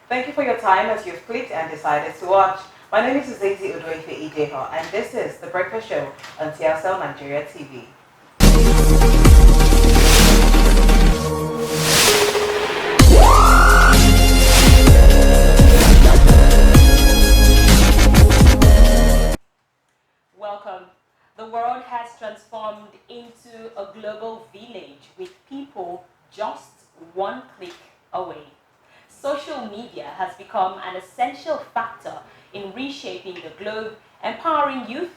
Thank you for your time as you've clicked and decided to watch. My name is Uzazi Udoife Ijeho, and this is The Breakfast Show on TSL Nigeria TV. Welcome. The world has transformed into a global village with people just one click away. Social media has become an essential factor in reshaping the globe, empowering youth,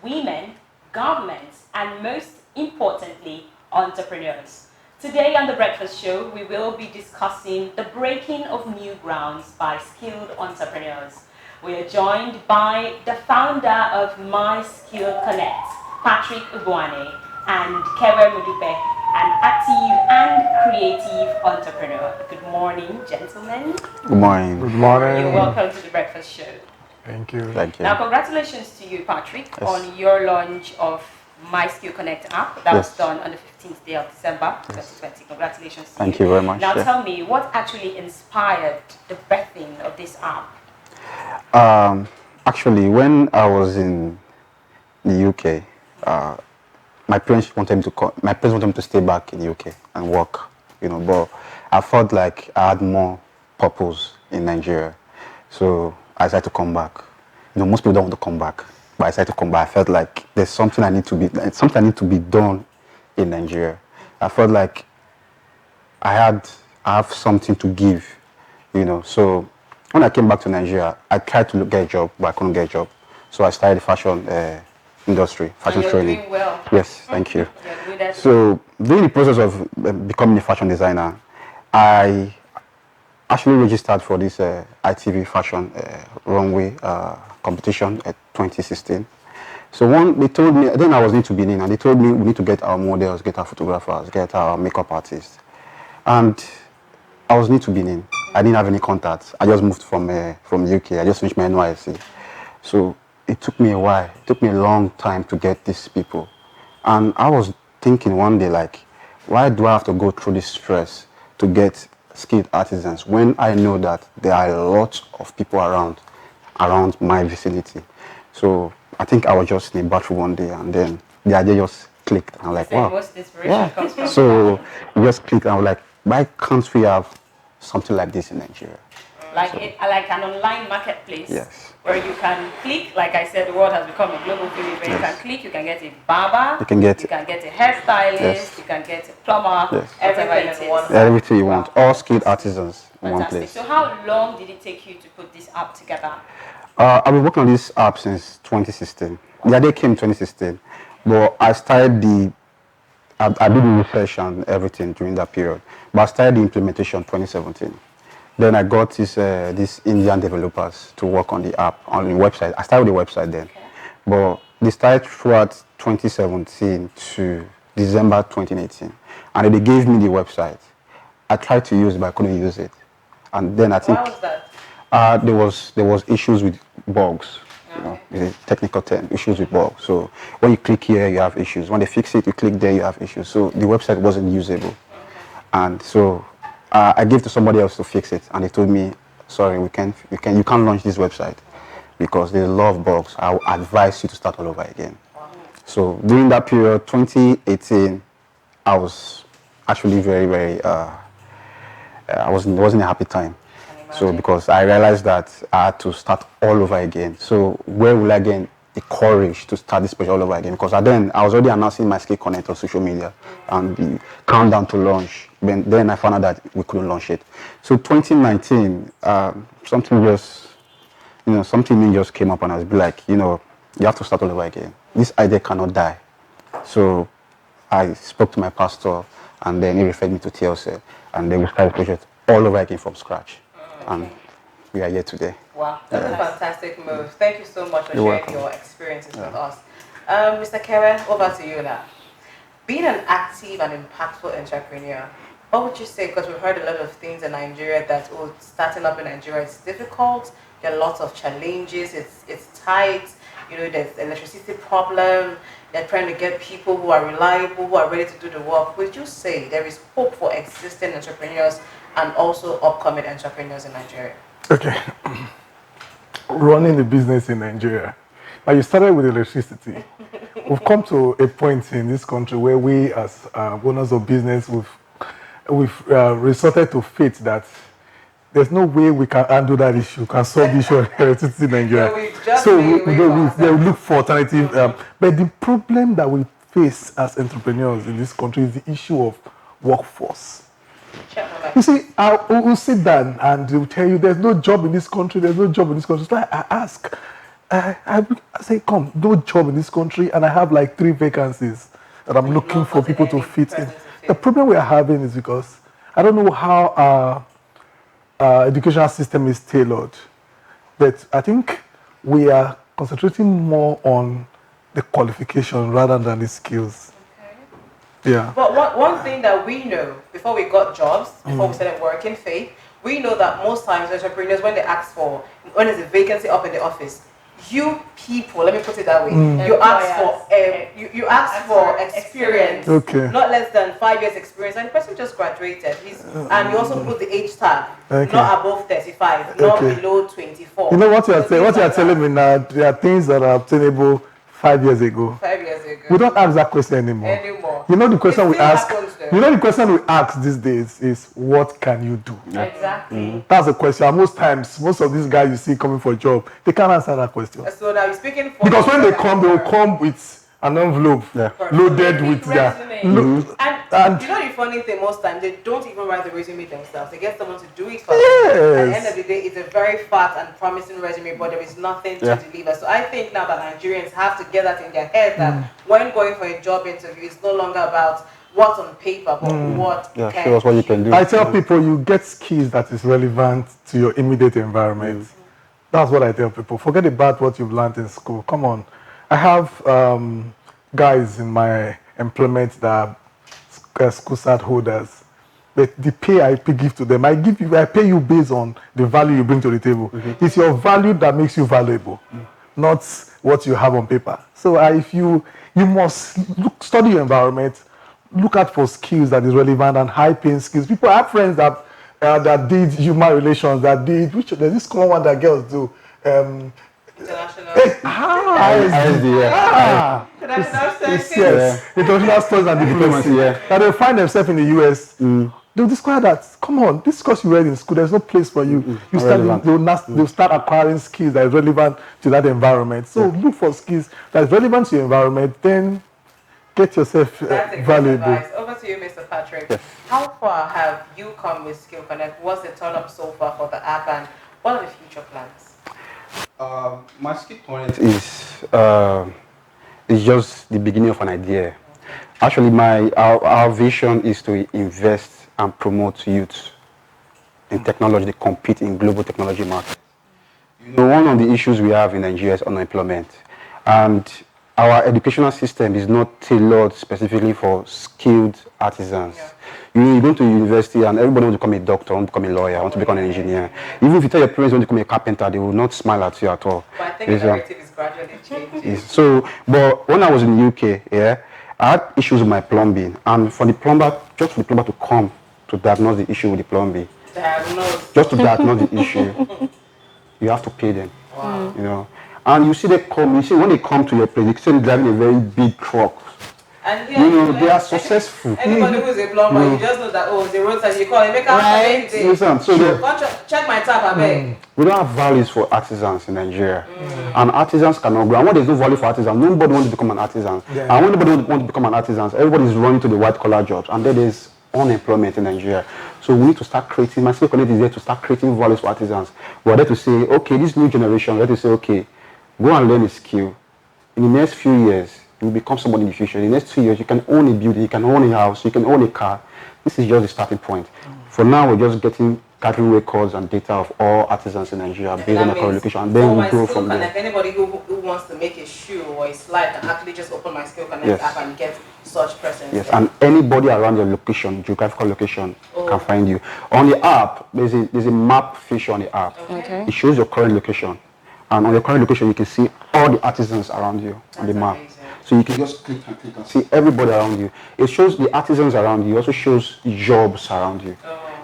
women, governments, and most importantly, entrepreneurs. Today on The Breakfast Show, we will be discussing the breaking of new grounds by skilled entrepreneurs. We are joined by the founder of My Skill Connect, Patrick Ubuane, and Kewe Mudupe, an active and creative entrepreneur. Good morning, gentlemen. Good morning. Good morning. You're welcome to The Breakfast Show. Thank you. Thank you. Now, congratulations to you, Patrick, Yes. on your launch of My Skill Connect app. That was Yes. done on the 15th day of December 2020. Congratulations to you. Thank you very much. Now, Yeah. tell me, what actually inspired the birthing of this app? Actually, when I was in the UK, my parents wanted me to stay back in the UK and work, but I felt like I had more purpose in Nigeria. So I decided to come back. Most people don't want to come back, but I decided to come back. I felt like there's something I need to be done in Nigeria. I felt like I have something to give, So when I came back to Nigeria, I tried to get a job, but I couldn't get a job. So I started the fashion industry, fashion And you're training. doing well. Yes, thank you. You're good at So during the process of becoming a fashion designer, I actually registered for this ITV fashion runway competition at 2016. So they told me, then I was new to Benin, and they told me we need to get our models, get our photographers, get our makeup artists. And I was new to Benin. I didn't have any contacts. I just moved from the UK. I just finished my NYSC. So it took me a while. It took me a long time to get these people. And I was thinking one day, like, why do I have to go through this stress to get skilled artisans when I know that there are a lot of people around my vicinity? So I think I was just in a battle one day, and then the idea just clicked. And I'm like, wow. Most inspiration comes from So it just clicked, and I was like, why can't we have something like this in Nigeria? like an online marketplace. Yes. Where you can click, like I said, the world has become a global village where you can click, you can get a barber, You can get a hairstylist, Yes. you can get a plumber, Yes. whatever it is. everything you want, all skilled artisans in one Fantastic. place. So how long did it take you to put this app together? I've been working on this app since 2016. The idea came in 2016, but I did the research and everything during that period. But I started the implementation 2017. Then I got these Indian developers to work on the app, on the website. I started with the website then. Okay. But they started throughout 2017 to December 2018. And then they gave me the website. I tried to use it, but I couldn't use it. And then I think Why was that? there was issues with bugs. The technical term, issues with bugs. So when you click here, you have issues. When they fix it, you click there, you have issues. So the website wasn't usable. And so I gave to somebody else to fix it, and they told me, sorry, you can't launch this website because there's a lot of bugs. I will advise you to start all over again. So during that period, 2018, I was actually very, very, it wasn't a happy time. So because I realized that I had to start all over again. So where will I get the courage to start this project all over again? Because then I was already announcing my Skill Connect on social media and the countdown to launch. Then I found out that we couldn't launch it. So 2019, something just came up, and I was like, you have to start all over again. This idea cannot die. So I spoke to my pastor, and then he referred me to TLC, and then we started the project all over again from scratch. And we are here today. Wow, that's a fantastic move. Thank you so much for You're sharing welcome. your experiences with us. Mr. Kewe, over to you now. Being an active and impactful entrepreneur, what would you say? Because we've heard a lot of things in Nigeria that starting up in Nigeria is difficult. There are lots of challenges. It's tight. There's electricity problem. They're trying to get people who are reliable, who are ready to do the work. Would you say there is hope for existing entrepreneurs and also upcoming entrepreneurs in Nigeria? Okay. Running the business in Nigeria. Now you started with electricity. We've come to a point in this country where we, as owners of business, we've resorted to fate that there's no way we can handle that issue, can solve the issue of electricity in Nigeria. So we look for alternative. But the problem that we face as entrepreneurs in this country is the issue of workforce. You see, we'll sit down and they'll tell you there's no job in this country, there's no job in this country. So I ask, I say, come, no job in this country, and I have like 3 vacancies that I'm looking for people to fit in. The problem we are having is because I don't know how our educational system is tailored, but I think we are concentrating more on the qualification rather than the skills. Yeah. But one thing that we know before we got jobs, before we started working, Faith, we know that most times entrepreneurs, when there's a vacancy up in the office, you people, let me put it that way, you ask for experience, not less than 5 years experience, and the person just graduated. And you also put the age tag, not above 35, not below 24. You know what you are saying? What you are telling me now, there are things that are obtainable 5 years ago. 5 years ago. We don't ask that question anymore. You know the question we ask. You know the question we ask these days is, what can you do? Exactly. That's the question. Most times, most of these guys you see coming for a job, they can't answer that question. So now you're speaking for. Because when they will come with an envelope loaded with their. And you know the funny thing, most times they don't even write the resume themselves. They get someone to do it for them. At the end of the day, it's a very fat and promising resume, but there is nothing to deliver. So I think now that Nigerians have to get that in their head that when going for a job interview, it's no longer about what's on paper, but what show us what you can do. I tell people you get skills that is relevant to your immediate environment. That's what I tell people. Forget about what you've learned in school. Come on. I have guys in my employment that are school cert holders, but the pay I give to them, I pay you based on the value you bring to the table. It's your value that makes you valuable, not what you have on paper. So if you must study your environment, look out for skills that is relevant and high-paying skills. People have friends that did human relations, there's this common one that girls do. international. International studies and diplomacy. That they find themselves in the US. They'll discover that, come on, this course you read in school, there's no place for you. They'll start acquiring skills that are relevant to that environment. So look for skills that is relevant to your environment, then get yourself valuable. Over to you, Mr. Patrick. Yes. How far have you come with Skill Connect? What's the turn up so far for the app, and what are the future plans? My Skill Connect is just the beginning of an idea. Actually, our vision is to invest and promote youth in technology to compete in global technology market. You know, one of the issues we have in Nigeria is unemployment, and our educational system is not tailored specifically for skilled artisans. You go to university and everybody wants to become a doctor, want to become a lawyer, want to become an engineer. Even if you tell your parents you want to become a carpenter, they will not smile at you at all. But I think the narrative is gradually changing. So, but when I was in the UK, I had issues with my plumbing, and for the plumber to come to diagnose the issue with the plumbing, just to diagnose the issue, you have to pay them. Wow. You know, and you see when they come to your place, they see them driving a very big truck. And you know, they are successful. Anybody who is a plumber, you just know that, the roadside, you call, make out check my tap, I beg. We don't have values for artisans in Nigeria. And artisans cannot grow. And when there's no value for artisans, nobody wants to become an artisan. And when nobody wants to become an artisan, everybody is running to the white collar jobs. And then there's unemployment in Nigeria. So we need to start creating, my Skill Connect is there to start creating values for artisans. We're there to say, okay, this new generation, we're there to say, okay, go and learn a skill. In the next few years, you will become somebody in the future. In the next 2 years, you can own a building, you can own a house, you can own a car. This is just the starting point. For now, we're just gathering records and data of all artisans in Nigeria based on the current location, and then we grow from there. Anybody who wants to make a shoe or a slide can actually just open my Skill Connect app and get such presence. Yes, and anybody around your location, geographical location, can find you. On the app, there's a map feature on the app. Okay. It shows your current location. And on your current location, you can see all the artisans around you on the map. Amazing. So you can just click and see everybody around you. It shows the artisans around you. It also shows the jobs around you.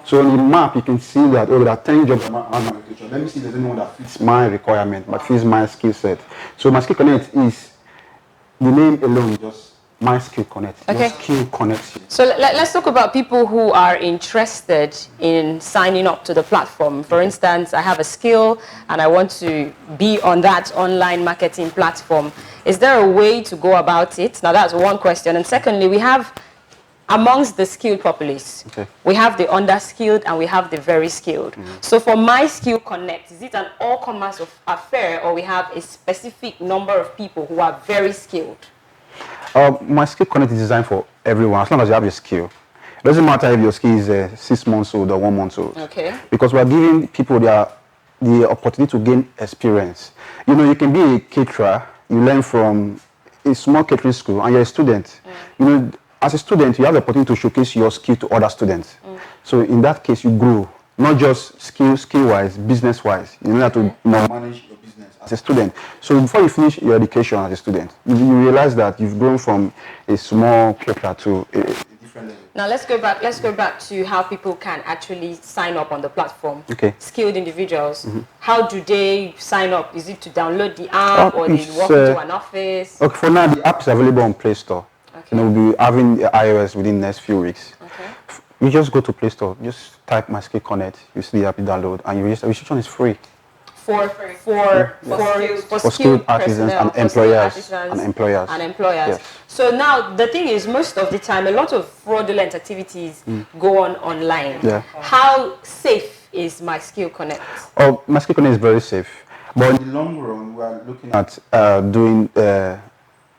So on the map, you can see that, oh, there are 10 jobs around my location. Let me see if there's anyone that fits my requirement, that fits my skill set. So my skill connect is, the name alone is just my skill connect. Okay. Your skill connects you. So let's talk about people who are interested in signing up to the platform. For instance, I have a skill and I want to be on that online marketing platform. Is there a way to go about it? Now that's one question. And secondly, we have amongst the skilled populace, we have the underskilled and we have the very skilled. So for my skill connect, is it an all-comers affair, or we have a specific number of people who are very skilled? My skill connect is designed for everyone, as long as you have a skill. It doesn't matter if your skill is 6 months old or 1 month old. Okay. Because we're giving people the opportunity to gain experience. You know, you can be a caterer, you learn from a small catering school, and you're a student. You know, as a student, you have the opportunity to showcase your skill to other students. So in that case, you grow, not just skill-wise, business-wise. You know how to manage your business as a student. So before you finish your education as a student, you realize that you've grown from a small caterer to a different level. Now let's go back to how people can actually sign up on the platform. Okay. Skilled individuals. How do they sign up? Is it to download the app, or they walk into an office? Okay, for now, the app is available on Play Store. Okay. You know, we'll be having iOS within the next few weeks. Okay. You just go to Play Store, just type My Skill Connect, you see the app, you download, and you register. Registration is free. For skilled artisans personnel, and employers. And employers. Yes. So now the thing is, most of the time, a lot of fraudulent activities go on online. Yeah. How safe is My Skill Connect? Oh, My Skill Connect is very safe. But in the long run, we are looking at doing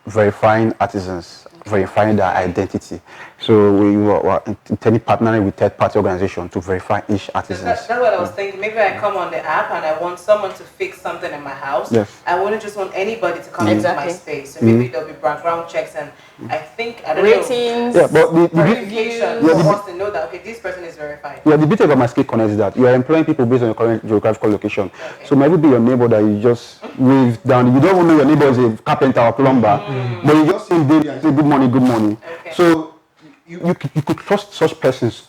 verifying artisans, verifying their identity. So we were intending partnering with third-party organizations to verify each artisan. That's what I was thinking. Maybe I come on the app and I want someone to fix something in my house. Yes. I wouldn't just want anybody to come into my space. So maybe there'll be background checks and I don't ratings. Yeah, but the verification wants to know that, okay, this person is verified. Yeah, the beauty about My Skill Connect is that you are employing people based on your current geographical location. Okay. So maybe be your neighbor that you just wave down. You don't even know your neighbor is a carpenter or plumber, but you just see him daily and say good morning, good morning. Okay. So you could trust such persons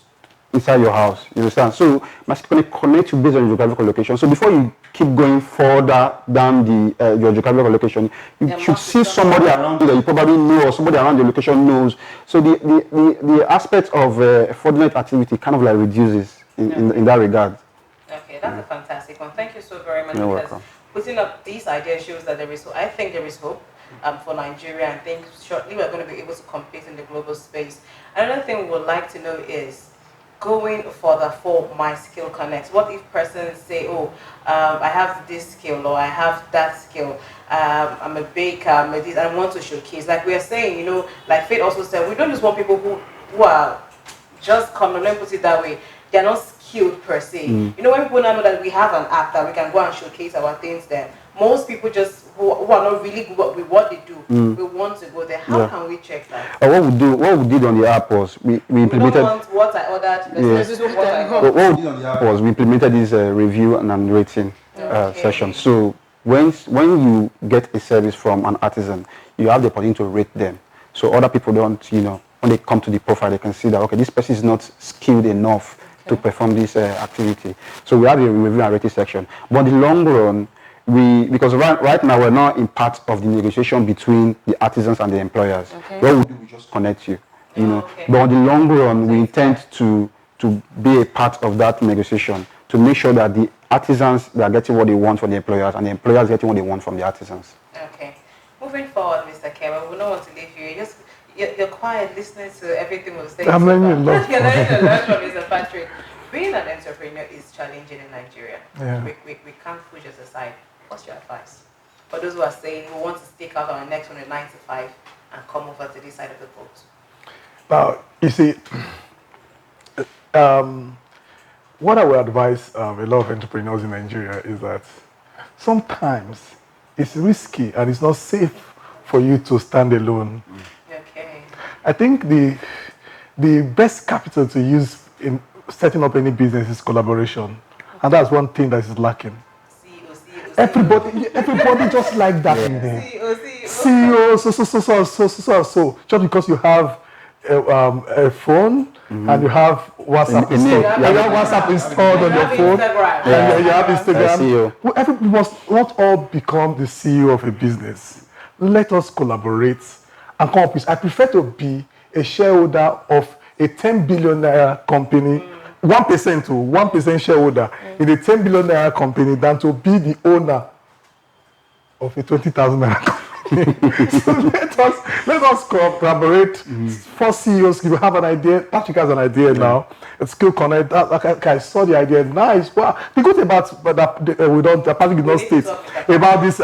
inside your house. You understand? So My Skill connect you based on your geographical location. So before you keep going further down your geographical location, you should see somebody around you that you probably know, or somebody around your location knows. So the aspect of fraudulent activity kind of like reduces in that regard. Okay, that's a fantastic one. Thank you so very much. You're because welcome. Putting up these ideas shows that there is hope. I think there is hope for Nigeria, and think shortly we're going to be able to compete in the global space. Another thing we would like to know is going further for My Skill Connect. What if persons say, oh, I have this skill or I have that skill, I'm a baker, I'm a this, I want to showcase. Like we are saying, you know, like Faith also said, we don't just want people who are just coming, let me put it that way, they're not skilled per se. You know, when people now know that we have an app that we can go and showcase our things there, most people just who are not really good with what they do, we want to go there. How can we check that? What we did on the app was we implemented. We don't want what I ordered versus what I got. What we did on the app was we implemented this review and rating session. So when you get a service from an artisan, you have the opportunity to rate them. So other people don't, you know, when they come to the profile, they can see that, okay, this person is not skilled enough to perform this activity. So we have a review and rating section. But in the long run, because right now we're not in part of the negotiation between the artisans and the employers. What we do, we just connect you, you know. But in the long run, we intend to be a part of that negotiation to make sure that the artisans are getting what they want from the employers and the employers getting what they want from the artisans. Okay. Moving forward, Mr. Kema, we don't want to leave you. You're quiet listening to everything we're saying. I'm learning a lot. You're learning a lot from Mr. Patrick. Being an entrepreneur is challenging in Nigeria. Yeah. We can't push us aside. What's your advice for those who are saying we want to stick out our next 9 to 5 and come over to this side of the boat? Now, you see, what I would advise a lot of entrepreneurs in Nigeria is that sometimes it's risky and it's not safe for you to stand alone. Okay. I think the best capital to use in setting up any business is collaboration, and that's one thing that is lacking. Everybody just like that in there. CEO, so. Just because you have a phone and you have WhatsApp installed. yeah. You have WhatsApp installed on your phone. Instagram. And you have Instagram. CEO. Well, we must not all become the CEO of a business. Let us collaborate and come up with. I prefer to be a shareholder of a 10 billion naira company, 1% to 1% shareholder in a 10 billion naira company than to be the owner of a 20,000 naira company. So let us collaborate. Four CEOs, if you have an idea, Patrick has an idea now. It's Skill Connect. I saw the idea. Nice. Wow. The good thing about Patrick did not state about this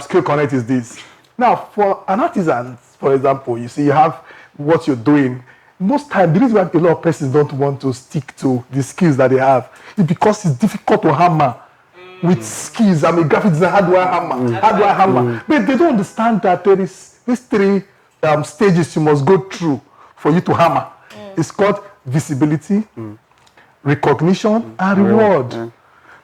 Skill Connect is this. Now, for an artisan, for example, you see, you have what you're doing. Most times, the reason why a lot of persons don't want to stick to the skills that they have is because it's difficult to hammer with skills. I'm a graphic designer. How do I hammer? How do I hammer? But they don't understand that there is these three stages you must go through for you to hammer. It's called visibility, recognition, and reward.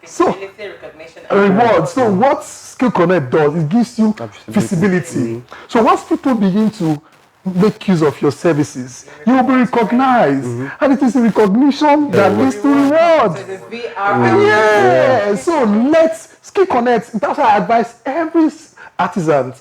So, Recognition, reward. So what Skill Connect does, it gives you visibility. So once people begin to make use of your services, you will be recognized. And it is the recognition that leads to reward. So it's VR. Yeah. So let's Skill Connect. That's why I advise every artisan,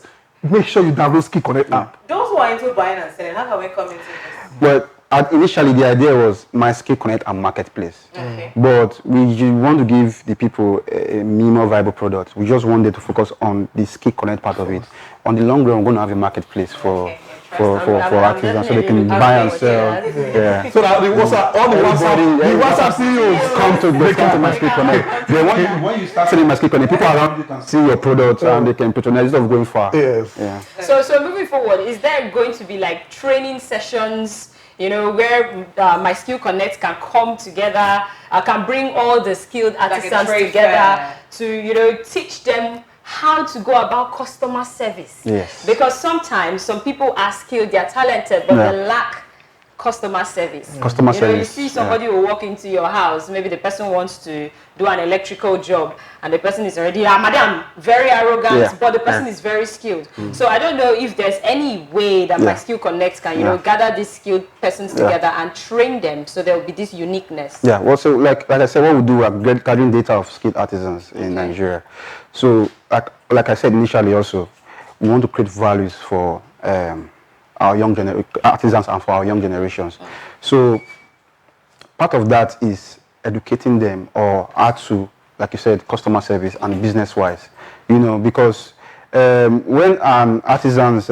make sure you download Skill Connect app. Those who are into buying and selling, how can we come into this? But initially, the idea was my Skill Connect and marketplace. Okay. But we want to give the people a minimum viable product. We just wanted to focus on the Skill Connect part of it. On the long run, we're going to have a marketplace for artisans so they can buy and sell. Yeah. So that all the WhatsApp CEOs come to my Skill Connect. When you start selling my Skill Connect, people around you can see your product and they can patronize instead of going far. Yes. Yeah. So moving forward, is there going to be like training sessions, where my Skill Connect can come together, can bring all the skilled artisans together to, teach them how to go about customer service? Yes. Because sometimes some people are skilled, they are talented, but they lack customer service. Customer service. You see somebody will walk into your house, maybe the person wants to do an electrical job and the person is already, madam, very arrogant, but the person is very skilled. So I don't know if there's any way that my Skill Connect can, gather these skilled persons together and train them so there will be this uniqueness. Yeah, well, so like I said, what we do, we're gathering data of skilled artisans in Nigeria. So like I said initially also, we want to create values for our young artisans and for our young generations. So part of that is educating them or how to, like you said, customer service and business-wise. Because when artisans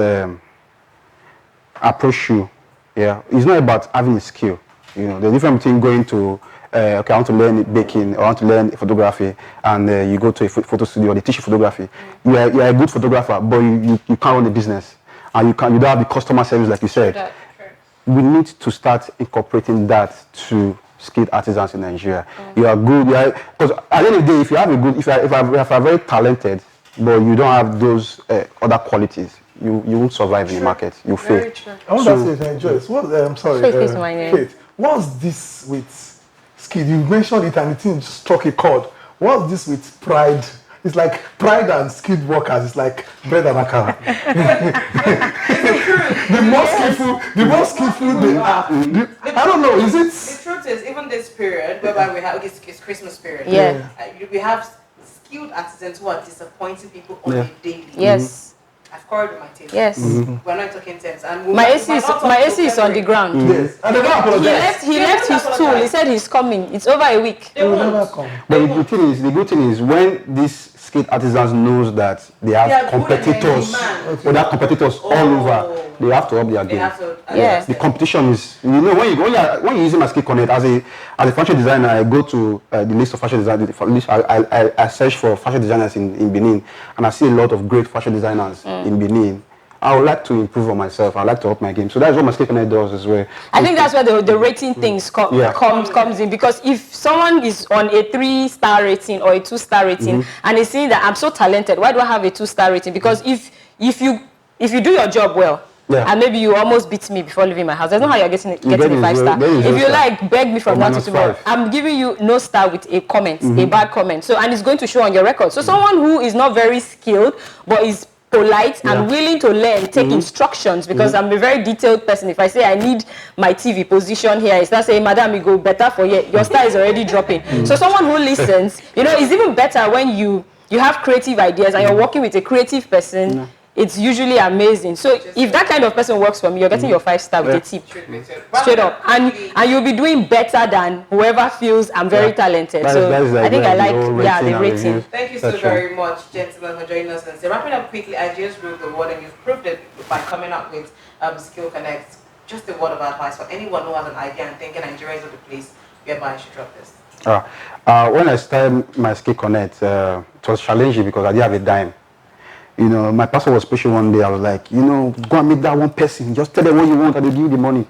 approach you, it's not about having a skill. The difference between going to okay, I want to learn baking, or I want to learn photography, and you go to a photo studio, they teach you photography. You are a good photographer, but you can't run a business. And you don't have the customer service like you said. We need to start incorporating that to skilled artisans in Nigeria. You are good, because at the end of the day, if you have a good, if you are very talented, but you don't have those other qualities, you won't survive in the market. You fail. I want to say, Joyce, I'm sorry, Faith, what's this with skill? You mentioned it and it struck a chord. What's this with pride? It's like pride and skilled workers. It's like bread and akara. the more skillful they are. I don't know. Is it? The truth is, even this period whereby we have it's Christmas period. Yeah. We have skilled artisans who are disappointing people on a daily. Yes. I've quarreled with my team. Yes. We're not talking terms. And my AC is on the ground. Yes. And he left his tool. He said he's coming. It's over a week. They will never come. But the good thing is when these skilled artisans knows that they have competitors, all over, they have to up their game. Yes. The competition is, when you're using my Skill Connect as a fashion designer, I go to the list of fashion designers. I search for fashion designers in Benin, and I see a lot of great fashion designers in Benin. I would like to improve on myself. I like to up my game. So that's what my Skill Connect does as well. I think that's where the rating things comes in, because if someone is on a 3-star rating or a 2-star rating and is saying that I'm so talented, why do I have a 2-star rating? Because if you do your job well, and maybe you almost beat me before leaving my house, there's no how you're getting a 5-star. If you like beg me from now to tomorrow, I'm giving you no star with a comment, a bad comment. So, and it's going to show on your record. So someone who is not very skilled but is polite and willing to learn, take instructions, because I'm a very detailed person. If I say I need my TV position here, it's not saying, Madam, you go better for you. Your star is already dropping. So someone who listens, you know, it's even better when you have creative ideas and you're working with a creative person. It's usually amazing. So if that kind of person works for me, you're getting your 5-star with a tip. Straight up. And you'll be doing better than whoever feels I'm very talented. So I think I like the rating. Thank you so very much, gentlemen, for joining us. And so wrapping up quickly, I just wrote the word and you've proved it by coming up with Skill Connect. Just a word of advice for anyone who has an idea and thinking Nigeria is the place whereby I should drop this. When I started my Skill Connect, it was challenging because I didn't have a dime. You know, my pastor was preaching one day. I was like, you know, go and meet that one person. Just tell them what you want and they'll give you the money.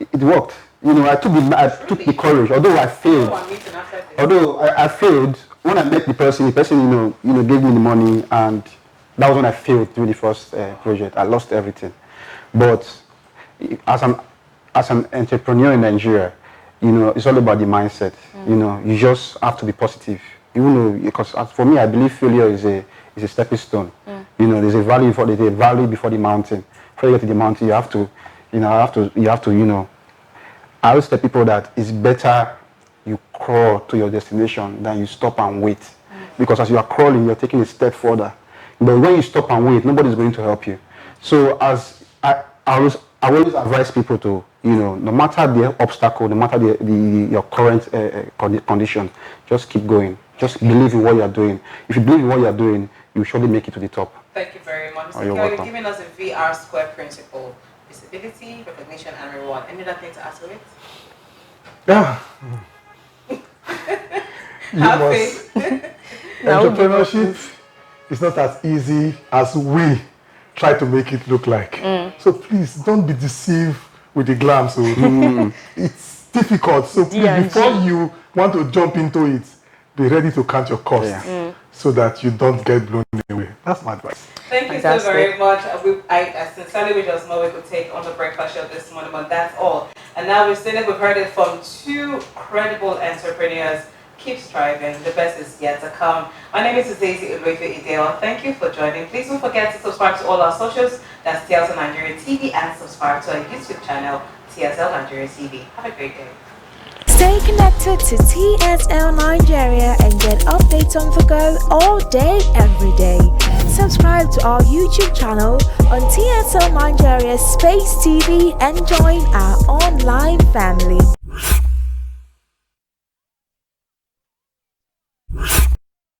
It worked. You know, I took the courage. Although I failed. I failed, when I met the person, you know, gave me the money, and that was when I failed through the first project. I lost everything. But as an entrepreneur in Nigeria, you know, it's all about the mindset. You know, you just have to be positive. You know, because for me, I believe failure is a stepping stone. You know, there's a valley before the mountain. Before you get to the mountain, you have to, you know, I always tell people that it's better you crawl to your destination than you stop and wait. Because as you are crawling, you're taking a step further. But when you stop and wait, nobody's going to help you. So as I always advise people to, you know, no matter the obstacle, no matter your current condition, just keep going. Just believe in what you are doing. If you believe in what you are doing, you surely make it to the top. Thank you very much. Mr. You're giving us a VR square principle: visibility, recognition, and reward. Any other thing to add to it? Yeah. Entrepreneurship is not as easy as we try to make it look like. So please don't be deceived with the glam. So it's difficult. So please, before you want to jump into it, be ready to count your costs so that you don't get blown away. That's my advice. Thank you so very much. I sincerely wish us more we could take on the breakfast show this morning, but that's all. And now we've heard it from two credible entrepreneurs. Keep striving. The best is yet to come. My name is Daisy Ideo. Thank you for joining. Please don't forget to subscribe to all our socials. That's TSL Nigeria TV, and subscribe to our YouTube channel, TSL Nigeria TV. Have a great day. Stay connected to TSL Nigeria and get updates on the go all day, every day. Subscribe to our YouTube channel on TSL Nigeria Space TV and join our online family.